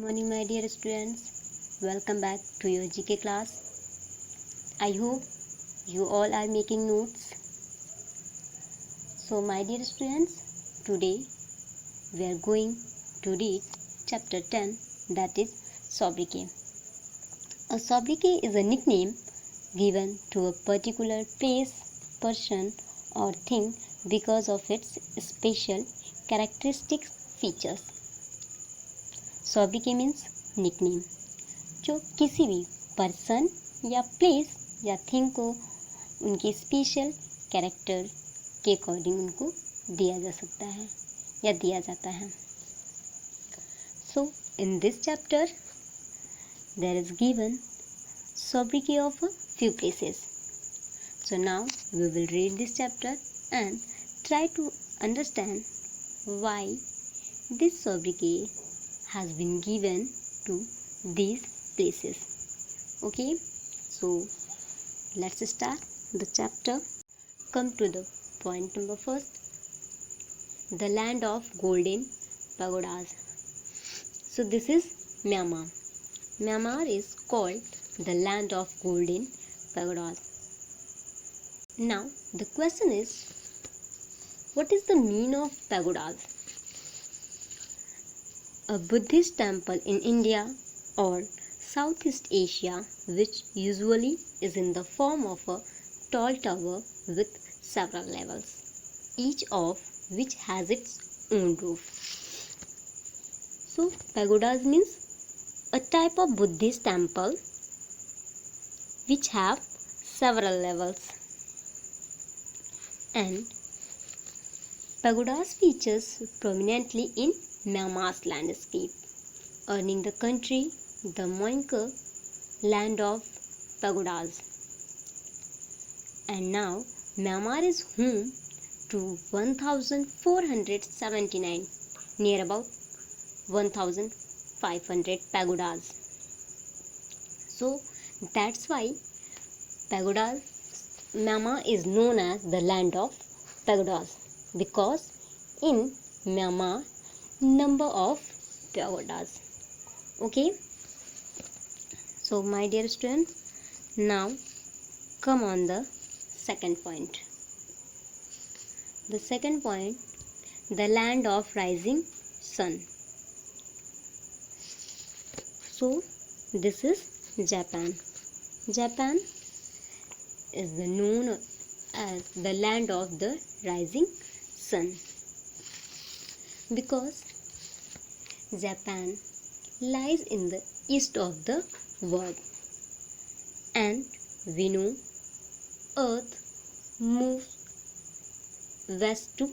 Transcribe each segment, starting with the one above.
Morning, my dear students. Welcome back to your GK class. I hope you all are making notes. So, my dear students, today we are going to read chapter 10, that is sobriquet. A sobriquet is a nickname given to a particular place, person, or thing because of its special characteristic features. sobriquet means nickname, जो किसी भी person या place या thing को उनके special character के according उनको दिया जा सकता है या दिया जाता है. So in this chapter there is given sobriquet of a few places. So now we will read this chapter and try to understand why this sobriquet has been given to these places. Okay, so let's start the chapter. Come to the point number first, the land of golden pagodas. So this is Myanmar. Myanmar is called the land of golden pagodas. Now the question is, what is the meaning of pagodas? A Buddhist temple in India or Southeast Asia, which usually is in the form of a tall tower with several levels, each of which has its own roof. So, pagodas means a type of Buddhist temple which have several levels, and pagodas features prominently in Myanmar's landscape, earning the country the moniker land of pagodas. And now Myanmar is home to 1479, near about 1500 pagodas. So that's why Myanmar is known as the land of pagodas, because in Myanmar number of pagodas. Okay, so my dear students, now come on the second point. The second point, the land of rising sun. So this is Japan. Japan is known as the land of the rising sun because Japan lies in the east of the world, and we know Earth moves west to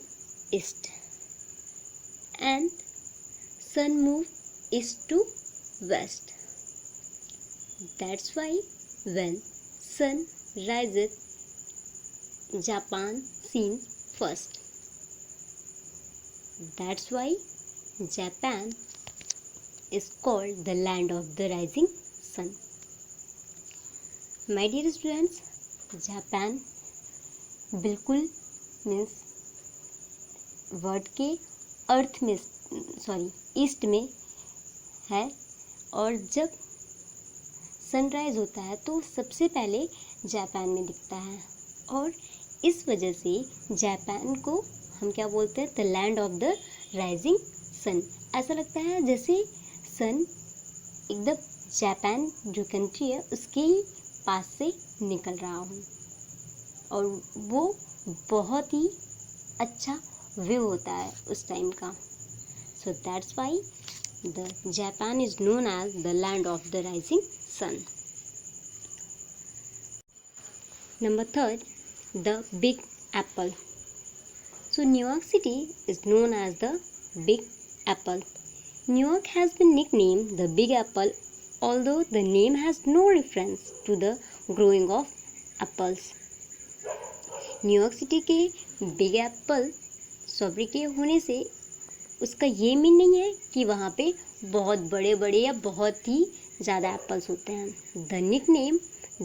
east and sun moves east to west. That's why when sun rises, Japan seems first. That's why Japan is called the land of the rising sun. My dear students, Japan बिल्कुल means word के अर्थ में east में है, और जब sunrise होता है तो सबसे पहले जापान में दिखता है, और इस वजह से जापान को हम क्या बोलते हैं, the land of the rising sun. ऐसा लगता है जैसे सन एकदम जापान जो कंट्री है उसके ही पास से निकल रहा हो, और वो बहुत ही अच्छा व्यू होता है उस टाइम का. So that's why the Japan is known as the land of the rising sun. Number third, the Big Apple. So New York City is known as the Big Apple. New York has been nicknamed the Big Apple, although the name has no reference to the growing of apples. New York City के Big Apple sobriquet होने से उसका ये mean नहीं है कि वहाँ पे बहुत बड़े बड़े या बहुत ही ज़्यादा एप्पल्स होते हैं. The nickname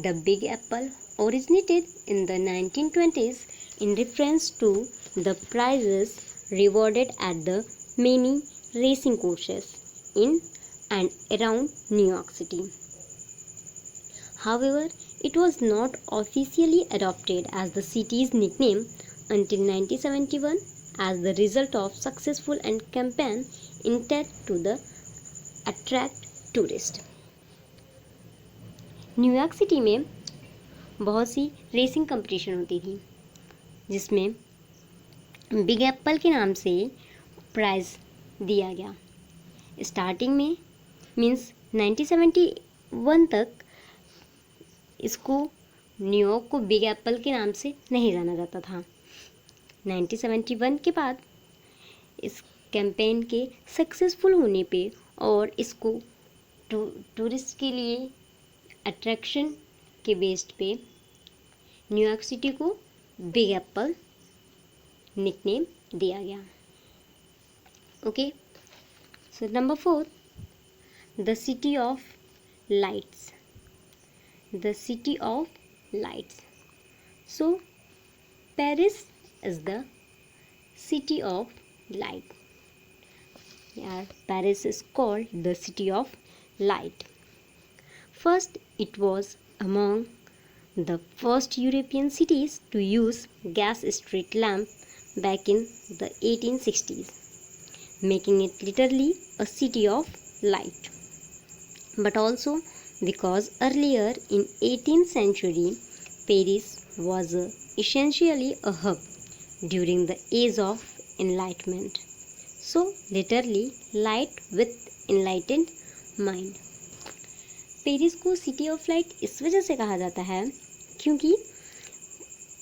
the Big Apple originated in the 1920s in reference to the prizes rewarded at the many racing courses in and around New York City. However, it was not officially adopted as the city's nickname until 1971 as the result of successful and campaign intended to attract tourists. New York city में बहुत सी racing competition होती थी जिसमें big Apple के नाम से price दिया गया। स्टार्टिंग में मीन्स 1971 तक इसको न्यूयॉर्क को बिग एप्पल के नाम से नहीं जाना जाता था। 1971 के बाद इस कैंपेन के सक्सेसफुल होने पे और इसको टूरिस्ट के लिए अट्रैक्शन के बेस्ड पे न्यूयॉर्क सिटी को बिग एप्पल निकनेम दिया गया। Okay, so number 4, the city of lights. The city of lights. So, Paris is the city of light. Yeah, Paris is called the city of light. First, it was among the first European cities to use gas street lamp back in the 1860s, making it literally a city of light. But also because earlier in 18th century, Paris was essentially a hub during the age of enlightenment. So literally light with enlightened mind. Paris को city of light इस वजह से कहा जाता है क्योंकि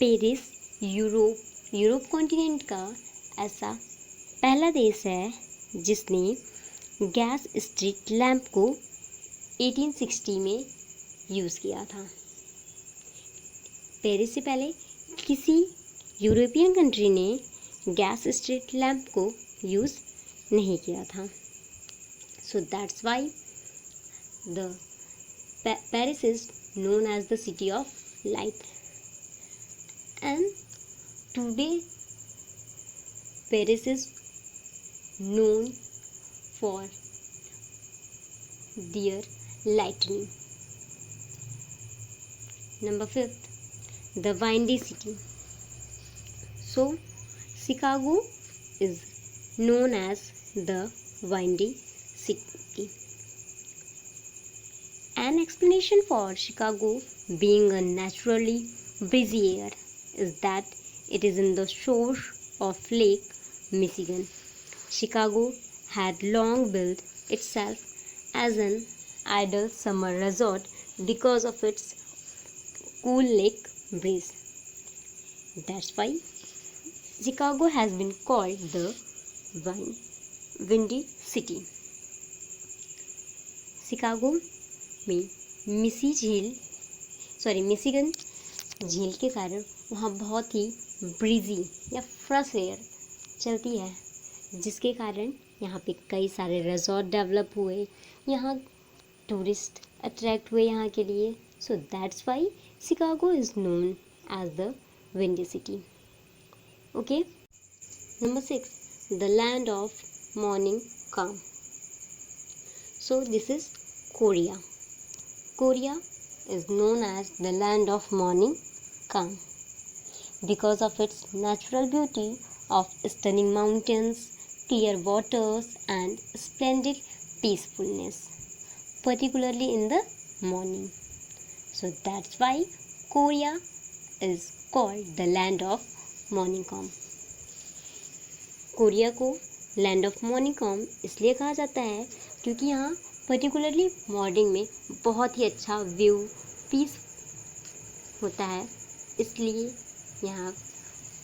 Paris Europe continent का ऐसा पहला देश है जिसने गैस स्ट्रीट लैंप को 1860 में यूज़ किया था। पेरिस से पहले किसी यूरोपियन कंट्री ने गैस स्ट्रीट लैंप को यूज़ नहीं किया था। So that's why the Paris is known as the city of light and today Paris is known for their lightning. Number 5, the Windy City. So, Chicago is known as the Windy City. An explanation for Chicago being a naturally breezy air is that it is in the shore of Lake Michigan. Chicago had long built itself as an ideal summer resort because of its cool lake breeze. That's why Chicago has been called the Windy City. Chicago में Michigan झील के कारण वहाँ बहुत ही breezy या fresh air चलती है जिसके कारण यहाँ पे कई सारे रिजॉर्ट डेवलप हुए, यहाँ टूरिस्ट अट्रैक्ट हुए यहाँ के लिए। So that's why Chicago is known as the windy city. Okay, number 6, the land of morning calm. So this is Korea. Korea is known as the land of morning calm because of its natural beauty of stunning mountains, clear waters and splendid peacefulness, particularly in the morning. So that's why Korea is called the land of morning calm. Korea को land of morning calm इसलिए कहा जाता है क्योंकि यहाँ particularly morning में बहुत ही अच्छा व्यू पीस होता है, इसलिए यहाँ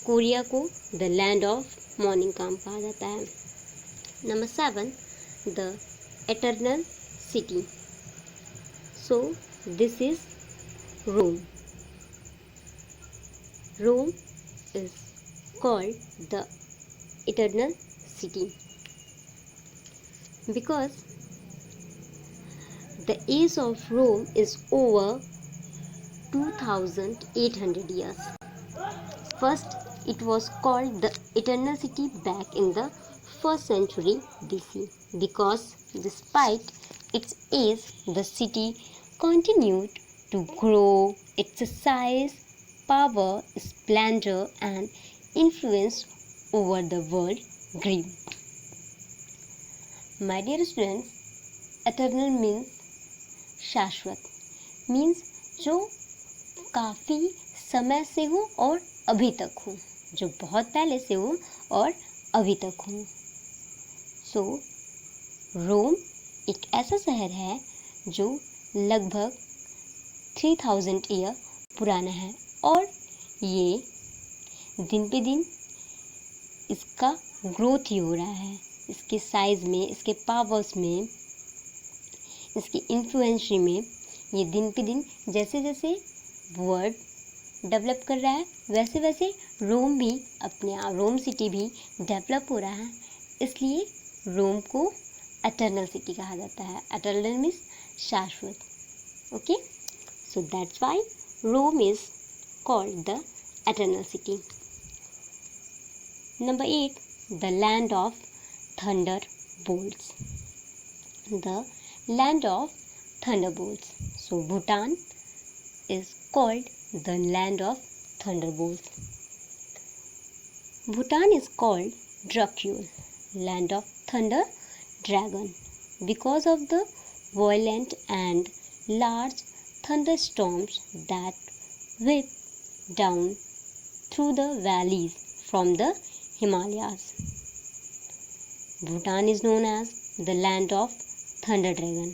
कोरिया को द लैंड ऑफ मॉर्निंग काम कहा जाता है। Number 7, the eternal city. So this is Rome. Rome is called the eternal city because the age of Rome is over 2800 years. First, it was called the eternal city back in the 1st century BC because despite its age, the city continued to grow. Its size, power, splendor, and influence over the world grew. My dear students, eternal means शाश्वत, means जो काफ़ी समय से हो और अभी तक हो, जो बहुत पहले से हो और अभी तक हो। सो रोम एक ऐसा शहर है जो लगभग 3000 ईयर पुराना है और ये दिन पे दिन इसका ग्रोथ ही हो रहा है। इसके साइज़ में, इसके पावर्स में, इसकी इन्फ्लुएंस में ये दिन पे दिन जैसे जैसे वर्ल्ड डेवलप कर रहा है वैसे वैसे रोम भी रोम सिटी भी डेवलप हो रहा है। इसलिए रोम को एटर्नल सिटी कहा जाता है। एटर्नल मीन्स शाश्वत। Okay, so that's why Rome is called the eternal city. Number 8, the land of thunderbolts बोल्ट्स। The land of thunderbolts. So Bhutan is called the land of thunderbolts. Bhutan is called Dracul, land of thunder dragon, because of the violent and large thunderstorms that whip down through the valleys from the Himalayas. Bhutan is known as the land of thunder dragon.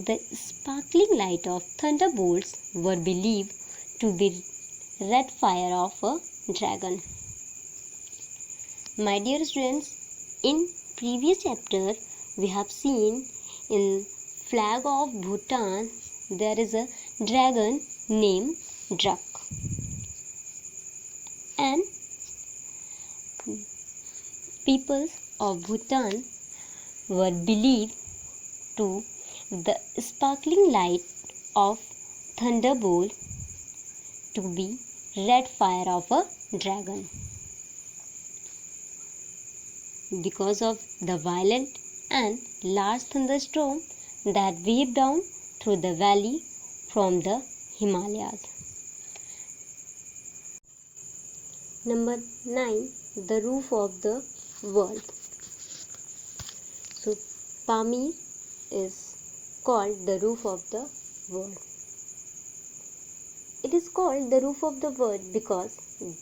The sparkling light of thunderbolts were believed to be red fire of a dragon. My dear students, in previous chapter we have seen in flag of Bhutan there is a dragon named Drak, and people of Bhutan were believed to the sparkling light of thunderbolt to be red fire of a dragon. Because of the violent and large thunderstorm that waved down through the valley from the Himalayas. Number 9, the roof of the world. So Pamir is called the roof of the world. It is called the roof of the world because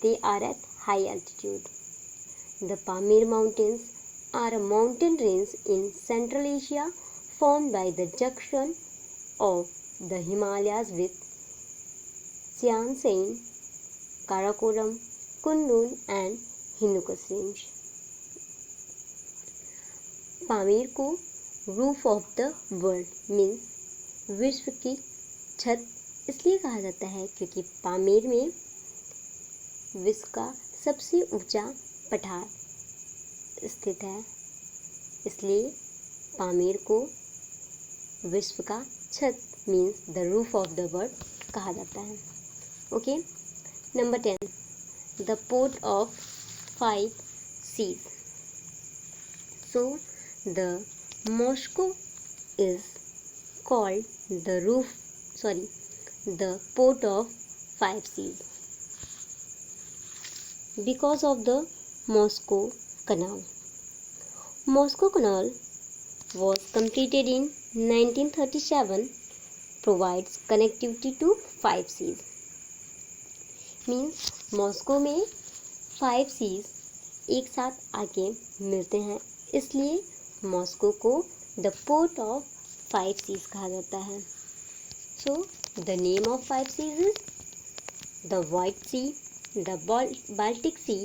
they are at high altitude. The Pamir Mountains are a mountain range in Central Asia formed by the junction of the Himalayas with Sian Sain, Karakoram, Kundun and Hindukush range. Pamir को roof of the world means विश्व की छत इसलिए कहा जाता है क्योंकि पामीर में विश्व का सबसे ऊंचा पठार स्थित है, इसलिए पामीर को विश्व का छत means the roof of the world कहा जाता है। Okay, number 10, the port of 5 seas. So the Moscow is called the port of 5 seas because of the Moscow Canal. Moscow Canal was completed in 1937, provides connectivity to 5 seas. Means Moscow में 5 seas एक साथ आके मिलते हैं, इसलिए Moscow को the port of 5 seize कहा जाता है। So the name of 5 seas is the white sea, the Baltic sea,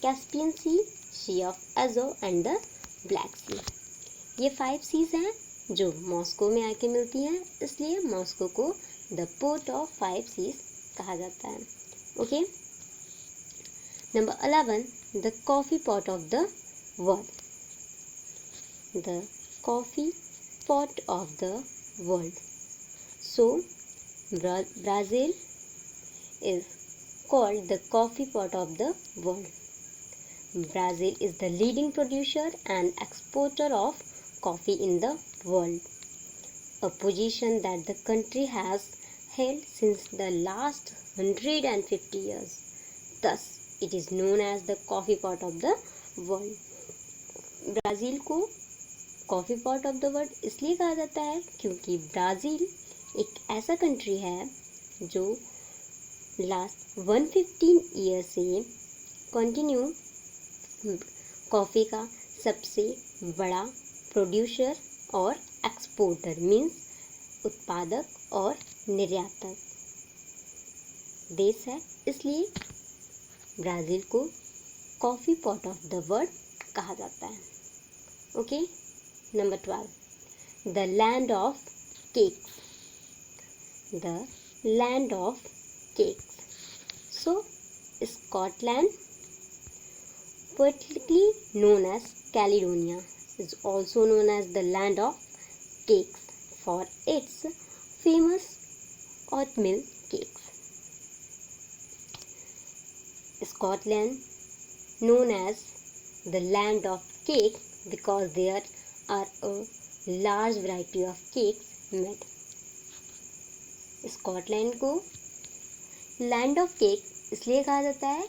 Caspian sea, sea of Azov and the black sea. ये 5 सीज हैं जो मॉस्को में आके मिलती हैं, इसलिए मॉस्को को द पोर्ट ऑफ 5 सीज कहा जाता है। Okay, number 11, the coffee pot of the world. The coffee pot of the world. So Brazil is called the coffee pot of the world. Brazil is the leading producer and exporter of coffee in the world. a position that the country has held since the last 150 years. Thus, it is known as the coffee pot of the world. Brazil को coffee pot of the world इसलिए कहा जाता है क्योंकि Brazil एक ऐसा country है जो लास्ट 115 ईयर से कंटिन्यू कॉफ़ी का सबसे बड़ा प्रोड्यूसर और एक्सपोर्टर मीन्स उत्पादक और निर्यातक देश है, इसलिए ब्राज़ील को coffee pot of the world कहा जाता है। Okay, number 12, the land of cakes. The land of cakes. So Scotland, poetically known as Caledonia, is also known as the land of cakes for its famous oatmeal cakes. Scotland known as the land of cake because there are a large variety of cakes made. Scotland को land of cake इसलिए कहा जाता है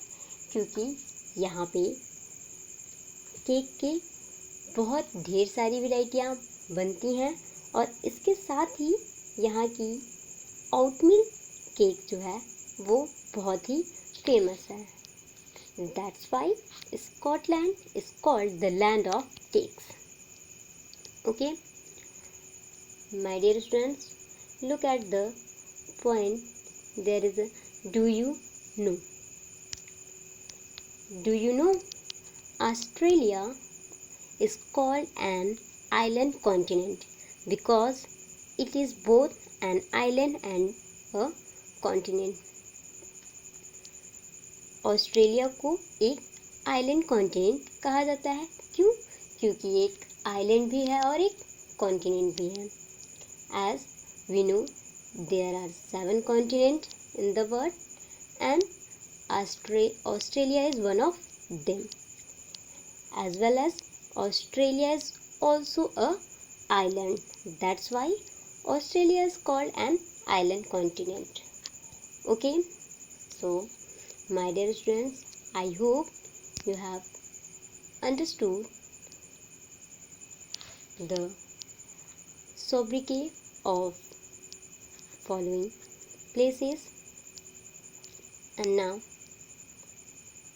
क्योंकि यहाँ पे cake के बहुत ढेर सारी वैरायटियाँ बनती हैं और इसके साथ ही यहाँ की ओटमील केक जो है वो बहुत ही फेमस है। That's why Scotland is called the land of cakes. Okay my dear students, look at the point, there is a do you know. Do you know Australia is called an island continent because it is both an island and a continent. Australia को एक island continent कहा जाता है। क्यों? क्योंकि एक island भी है और एक कॉन्टिनेंट भी है। As we know, there are 7 continents in the world and Australia is one of them. As well as Australia is also a island. That's why Australia is called an island continent. Okay, so my dear students, I hope you have understood the sobriquet of following places, and now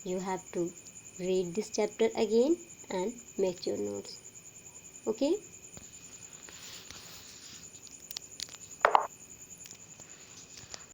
you have to read this chapter again and make your notes. Okay.